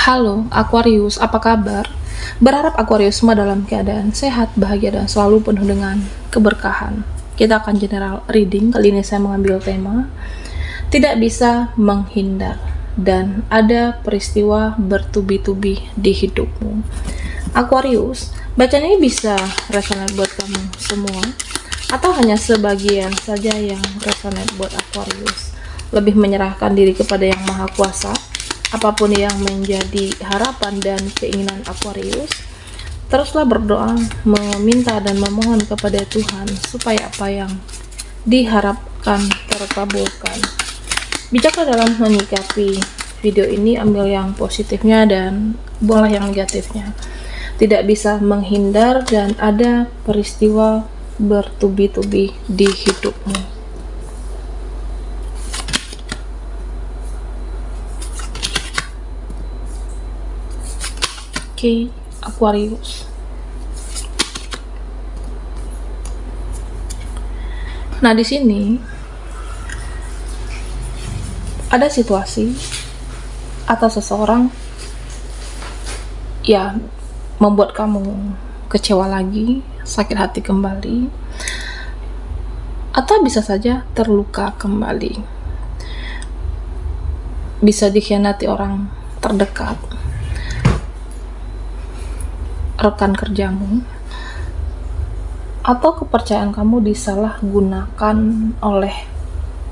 Halo Aquarius, apa kabar? Berharap Aquarius semua dalam keadaan sehat, bahagia, dan selalu penuh dengan keberkahan. Kita akan general reading. Kali ini saya mengambil tema tidak bisa menghindar dan ada peristiwa bertubi-tubi di hidupmu. Aquarius, bacaan ini bisa resonate buat kamu semua atau hanya sebagian saja yang resonate buat Aquarius. Lebih menyerahkan diri kepada Yang Maha Kuasa. Apapun yang menjadi harapan dan keinginan Aquarius, teruslah berdoa, meminta dan memohon kepada Tuhan supaya apa yang diharapkan terkabulkan. Bijaklah dalam menyikapi video ini, ambil yang positifnya dan buanglah yang negatifnya. Tidak bisa menghindar dan ada peristiwa bertubi-tubi di hidupmu. Aquarius. Nah, di sini ada situasi atau seseorang ya membuat kamu kecewa lagi, sakit hati kembali, atau bisa saja terluka kembali. Bisa dikhianati orang terdekat, rekan kerjamu, atau kepercayaan kamu disalahgunakan oleh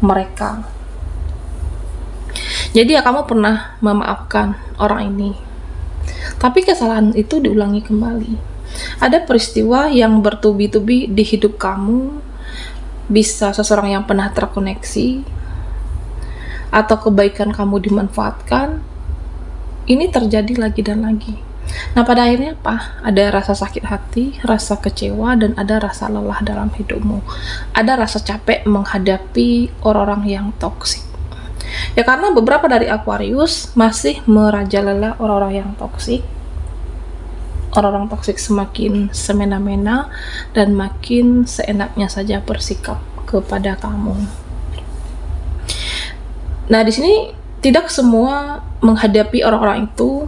mereka. Jadi ya kamu pernah memaafkan orang ini, tapi kesalahan itu diulangi kembali. Ada peristiwa yang bertubi-tubi di hidup kamu, bisa seseorang yang pernah terkoneksi, atau kebaikan kamu dimanfaatkan. Ini terjadi lagi dan lagi. Nah, pada akhirnya apa? Ada rasa sakit hati, rasa kecewa, dan ada rasa lelah dalam hidupmu. Ada rasa capek menghadapi orang-orang yang toksik. Ya karena beberapa dari Aquarius masih merajalela orang-orang yang toksik. Orang-orang toksik semakin semena-mena dan makin seenaknya saja bersikap kepada kamu. Nah, di sini tidak semua menghadapi orang-orang itu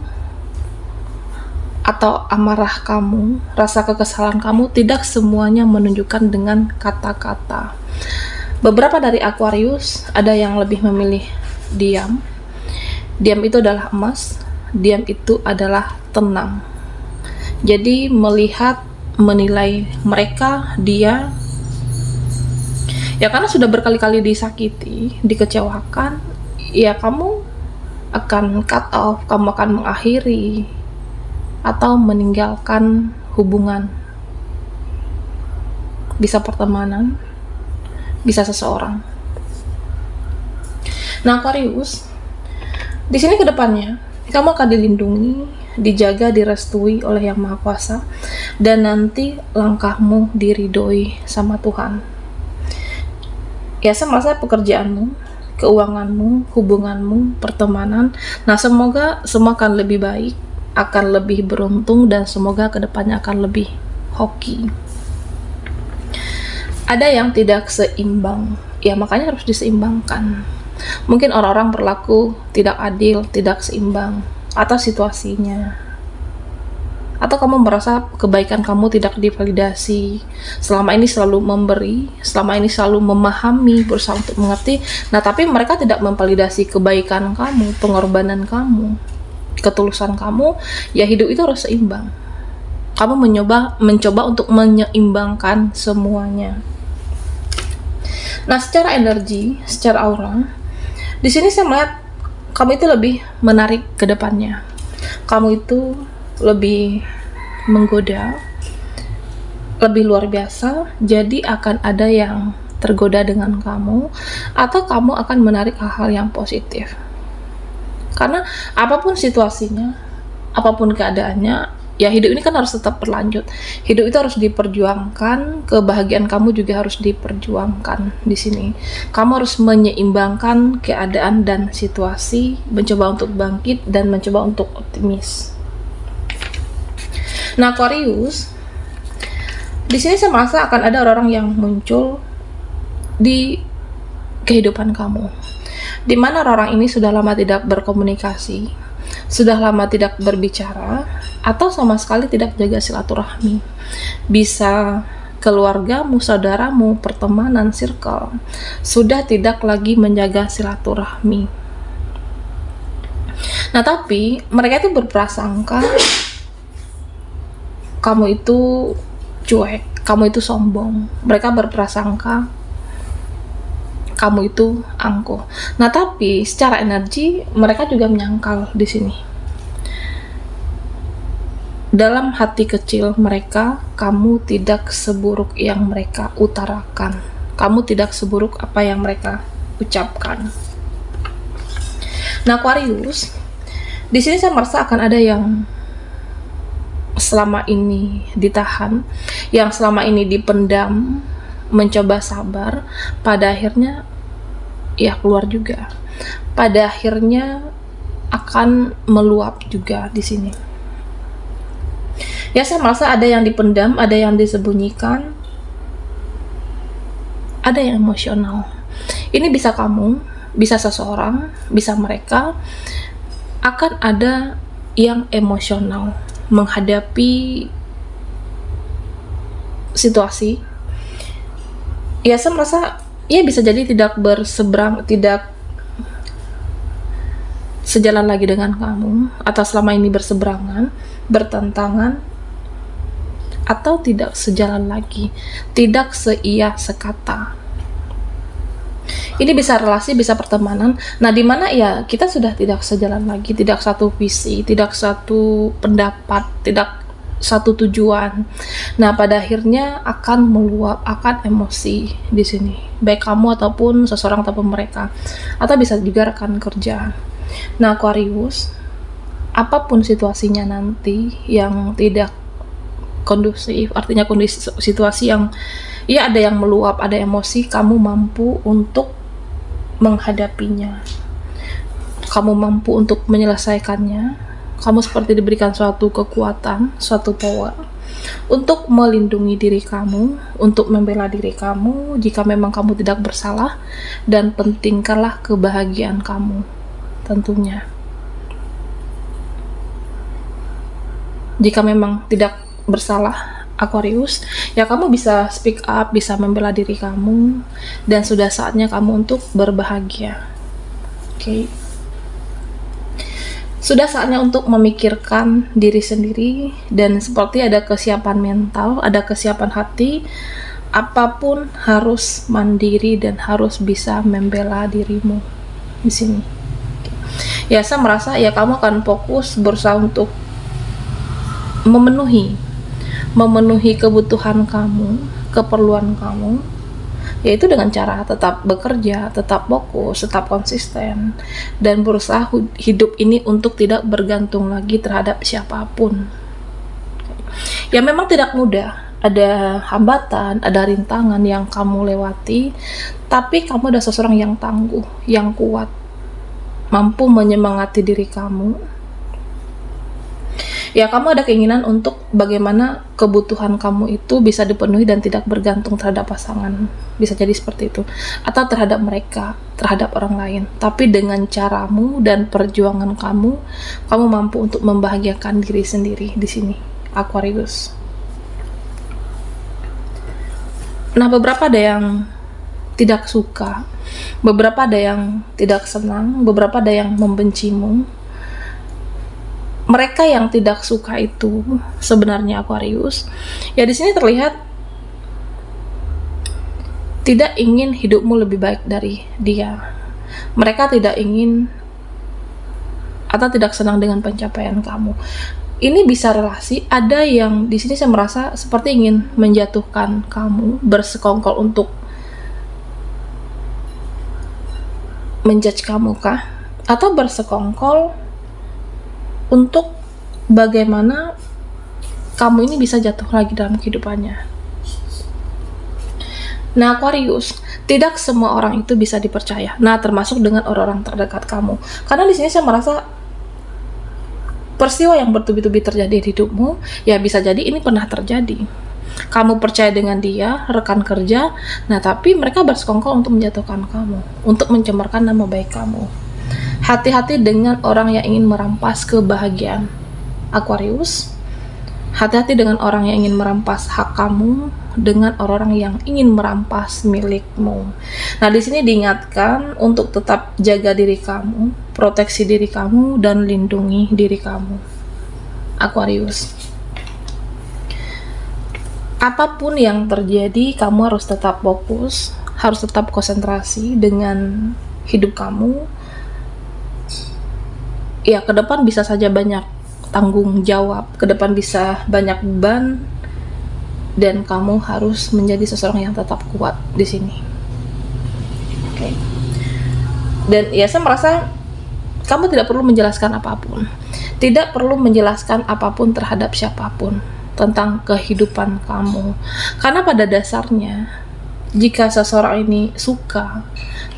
atau amarah kamu, rasa kekesalan kamu, tidak semuanya menunjukkan dengan kata-kata. Beberapa dari Aquarius ada yang lebih memilih diam. Diam itu adalah emas, diam itu adalah tenang. Jadi melihat, menilai mereka, dia ya karena sudah berkali-kali disakiti, dikecewakan, ya kamu akan cut off, kamu akan mengakhiri atau meninggalkan hubungan, bisa pertemanan, bisa seseorang. Nah, Aquarius, di sini kedepannya kamu akan dilindungi, dijaga, direstui oleh Yang Maha Kuasa, dan nanti langkahmu diridhoi sama Tuhan. Ya, semasa pekerjaanmu, keuanganmu, hubunganmu, pertemanan, nah semoga semua akan lebih baik, akan lebih beruntung, dan semoga kedepannya akan lebih hoki. Ada yang tidak seimbang, ya makanya harus diseimbangkan. Mungkin orang-orang berlaku tidak adil, tidak seimbang, atau situasinya, atau kamu merasa kebaikan kamu tidak divalidasi. Selama ini selalu memberi, selama ini selalu memahami, berusaha untuk mengerti, nah tapi mereka tidak memvalidasi kebaikan kamu, pengorbanan kamu, ketulusan kamu. Ya hidup itu harus seimbang. Kamu mencoba untuk menyeimbangkan semuanya. Nah, secara energi, secara aura, di sini saya melihat kamu itu lebih menarik ke depannya. Kamu itu lebih menggoda, lebih luar biasa. Jadi akan ada yang tergoda dengan kamu, atau kamu akan menarik hal-hal yang positif. Karena apapun situasinya, apapun keadaannya, ya hidup ini kan harus tetap berlanjut. Hidup itu harus diperjuangkan, kebahagiaan kamu juga harus diperjuangkan di sini. Kamu harus menyeimbangkan keadaan dan situasi, mencoba untuk bangkit dan mencoba untuk optimis. Nah, Aquarius, di sini saya merasa akan ada orang-orang yang muncul di kehidupan kamu, di mana orang ini sudah lama tidak berkomunikasi, sudah lama tidak berbicara, atau sama sekali tidak jaga silaturahmi. Bisa keluargamu, saudaramu, pertemanan, circle, sudah tidak lagi menjaga silaturahmi. Nah, tapi mereka itu berprasangka kamu itu cuek, kamu itu sombong. Mereka berprasangka kamu itu angkuh. Nah, tapi secara energi mereka juga menyangkal di sini. Dalam hati kecil mereka, kamu tidak seburuk yang mereka utarakan. Kamu tidak seburuk apa yang mereka ucapkan. Nah, Aquarius, di sini saya merasa akan ada yang selama ini ditahan, yang selama ini dipendam, mencoba sabar, pada akhirnya ya keluar juga. Pada akhirnya akan meluap juga di sini. Ya, saya merasa ada yang dipendam, ada yang disembunyikan, ada yang emosional. Ini bisa kamu, bisa seseorang, bisa mereka. Akan ada yang emosional menghadapi situasi. Ya, saya merasa ya bisa jadi tidak berseberang, tidak sejalan lagi dengan kamu, atau selama ini berseberangan, bertentangan, atau tidak sejalan lagi, tidak seia sekata. Ini bisa relasi, bisa pertemanan. Nah, di mana ya kita sudah tidak sejalan lagi, tidak satu visi, tidak satu pendapat, tidak satu tujuan. Nah, pada akhirnya akan meluap, akan emosi di sini. Baik kamu ataupun seseorang ataupun mereka, atau bisa juga rekan kerja. Nah, Aquarius, apapun situasinya nanti yang tidak kondusif, artinya kondisi situasi yang ya ada yang meluap, ada emosi, kamu mampu untuk menghadapinya, kamu mampu untuk menyelesaikannya. Kamu seperti diberikan suatu kekuatan, suatu power untuk melindungi diri kamu, untuk membela diri kamu jika memang kamu tidak bersalah, dan pentingkanlah kebahagiaan kamu tentunya. Jika memang tidak bersalah, Aquarius, ya kamu bisa speak up, bisa membela diri kamu, dan sudah saatnya kamu untuk berbahagia. Oke. Sudah saatnya untuk memikirkan diri sendiri, dan seperti ada kesiapan mental, ada kesiapan hati, apapun harus mandiri dan harus bisa membela dirimu di sini. Ya, saya merasa ya kamu akan fokus berusaha untuk memenuhi kebutuhan kamu, keperluan kamu, yaitu dengan cara tetap bekerja, tetap fokus, tetap konsisten, dan berusaha hidup ini untuk tidak bergantung lagi terhadap siapapun. Ya, memang tidak mudah, ada hambatan, ada rintangan yang kamu lewati, tapi kamu adalah seseorang yang tangguh, yang kuat, mampu menyemangati diri kamu. Ya, kamu ada keinginan untuk bagaimana kebutuhan kamu itu bisa dipenuhi dan tidak bergantung terhadap pasangan. Bisa jadi seperti itu. Atau terhadap mereka, terhadap orang lain. Tapi dengan caramu dan perjuangan kamu mampu untuk membahagiakan diri sendiri di sini, Aquarius. Nah, beberapa ada yang tidak suka, beberapa ada yang tidak senang, beberapa ada yang membencimu. Mereka yang tidak suka itu sebenarnya, Aquarius, ya di sini terlihat tidak ingin hidupmu lebih baik dari dia. Mereka tidak ingin atau tidak senang dengan pencapaian kamu. Ini bisa relasi, ada yang di sini saya merasa seperti ingin menjatuhkan kamu, bersekongkol untuk menjudge kamu kah? Atau bersekongkol untuk bagaimana kamu ini bisa jatuh lagi dalam kehidupannya. Nah, Aquarius, tidak semua orang itu bisa dipercaya. Nah, termasuk dengan orang-orang terdekat kamu. Karena di sini saya merasa peristiwa yang bertubi-tubi terjadi di hidupmu, ya bisa jadi ini pernah terjadi. Kamu percaya dengan dia, rekan kerja, nah tapi mereka bersekongkol untuk menjatuhkan kamu, untuk mencemarkan nama baik kamu. Hati-hati dengan orang yang ingin merampas kebahagiaan Aquarius. Hati-hati dengan orang yang ingin merampas hak kamu, dengan orang-orang yang ingin merampas milikmu. Nah, di sini diingatkan untuk tetap jaga diri kamu, proteksi diri kamu, dan lindungi diri kamu, Aquarius. Apapun yang terjadi, kamu harus tetap fokus, harus tetap konsentrasi dengan hidup kamu. Ya, ke depan bisa saja banyak tanggung jawab, ke depan bisa banyak beban, dan kamu harus menjadi seseorang yang tetap kuat di sini. Oke. Dan ya, saya merasa kamu tidak perlu menjelaskan apapun. Tidak perlu menjelaskan apapun terhadap siapapun tentang kehidupan kamu. Karena pada dasarnya, jika seseorang ini suka,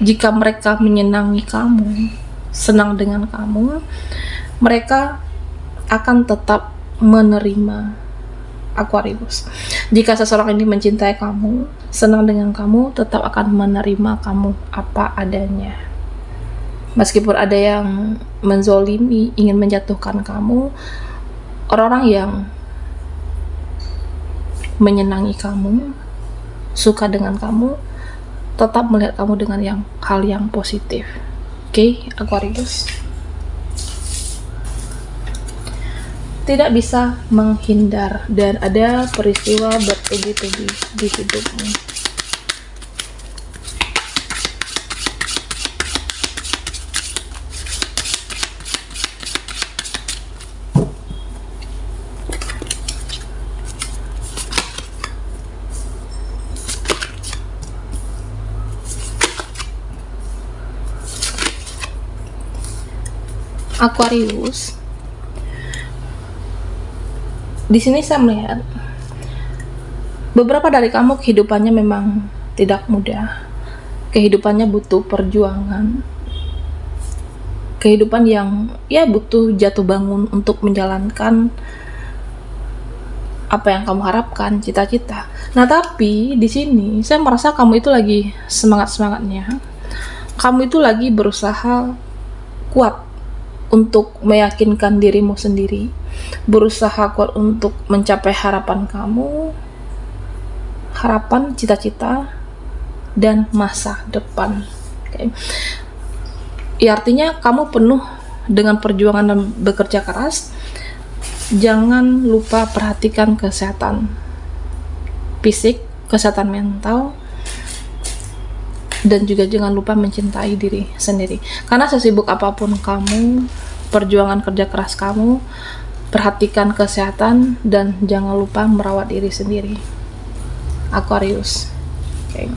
jika mereka menyenangi kamu, senang dengan kamu, mereka akan tetap menerima, Aquarius. Jika seseorang ini mencintai kamu, senang dengan kamu, tetap akan menerima kamu apa adanya. Meskipun ada yang menzolimi, ingin menjatuhkan kamu, orang-orang yang menyenangi kamu, suka dengan kamu, tetap melihat kamu dengan hal yang positif. Oke, Aquarius. Tidak bisa menghindar dan ada peristiwa bertubi-tubi di hidupmu. Aquarius, di sini saya melihat beberapa dari kamu kehidupannya memang tidak mudah. Kehidupannya butuh perjuangan. Kehidupan yang ya butuh jatuh bangun untuk menjalankan apa yang kamu harapkan, cita-cita. Nah, tapi di sini saya merasa kamu itu lagi semangat-semangatnya. Kamu itu lagi berusaha kuat untuk meyakinkan dirimu sendiri, berusaha kuat untuk mencapai harapan kamu, harapan, cita-cita, dan masa depan. Okay. Ya, artinya kamu penuh dengan perjuangan dan bekerja keras. Jangan lupa perhatikan kesehatan fisik, kesehatan mental, dan juga jangan lupa mencintai diri sendiri. Karena sesibuk apapun kamu, perjuangan kerja keras kamu, perhatikan kesehatan dan jangan lupa merawat diri sendiri, Aquarius. Okay.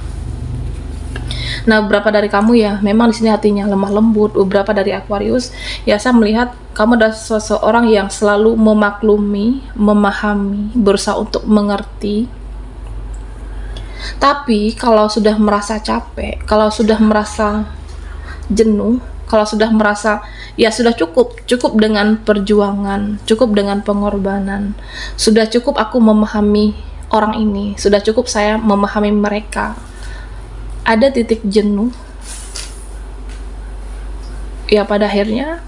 Nah, beberapa dari kamu ya memang di sini hatinya lemah lembut. Beberapa dari Aquarius ya saya melihat kamu adalah seseorang yang selalu memaklumi, memahami, berusaha untuk mengerti. Tapi kalau sudah merasa capek, kalau sudah merasa jenuh, kalau sudah merasa ya sudah cukup dengan perjuangan, cukup dengan pengorbanan, sudah cukup aku memahami orang ini, sudah cukup saya memahami mereka, ada titik jenuh, ya pada akhirnya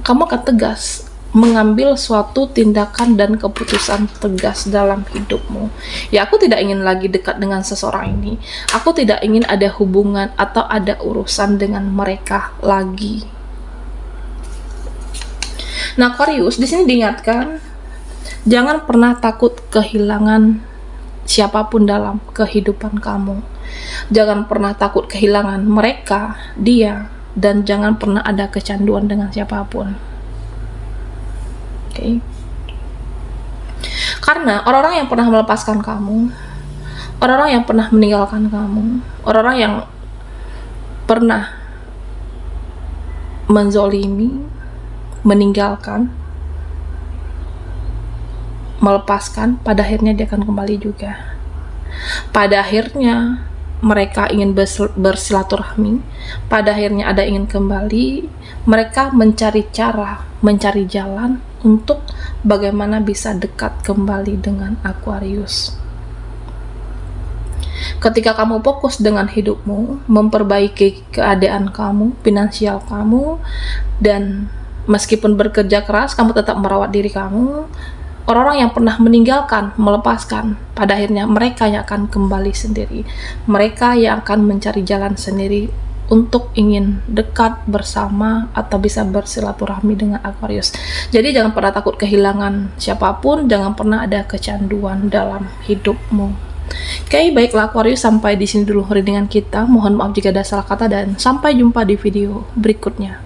kamu akan tegas mengambil suatu tindakan dan keputusan tegas dalam hidupmu. Ya, aku tidak ingin lagi dekat dengan seseorang ini. Aku tidak ingin ada hubungan atau ada urusan dengan mereka lagi. Nah, Aquarius, di sini diingatkan, jangan pernah takut kehilangan siapapun dalam kehidupan kamu. Jangan pernah takut kehilangan mereka, dia, dan jangan pernah ada kecanduan dengan siapapun. Okay. Karena orang-orang yang pernah melepaskan kamu, orang-orang yang pernah meninggalkan kamu, orang-orang yang pernah menzolimi, meninggalkan, melepaskan, pada akhirnya dia akan kembali juga. Pada akhirnya mereka ingin bersilaturahmi, pada akhirnya ada ingin kembali, mereka mencari cara, mencari jalan untuk bagaimana bisa dekat kembali dengan Aquarius. Ketika kamu fokus dengan hidupmu, memperbaiki keadaan kamu, finansial kamu, dan meskipun bekerja keras, kamu tetap merawat diri kamu, orang-orang yang pernah meninggalkan, melepaskan, pada akhirnya mereka yang akan kembali sendiri. Mereka yang akan mencari jalan sendiri untuk ingin dekat bersama atau bisa bersilaturahmi dengan Aquarius. Jadi jangan pernah takut kehilangan siapapun, jangan pernah ada kecanduan dalam hidupmu. Oke, baiklah Aquarius, sampai di sini dulu readingan kita. Mohon maaf jika ada salah kata dan sampai jumpa di video berikutnya.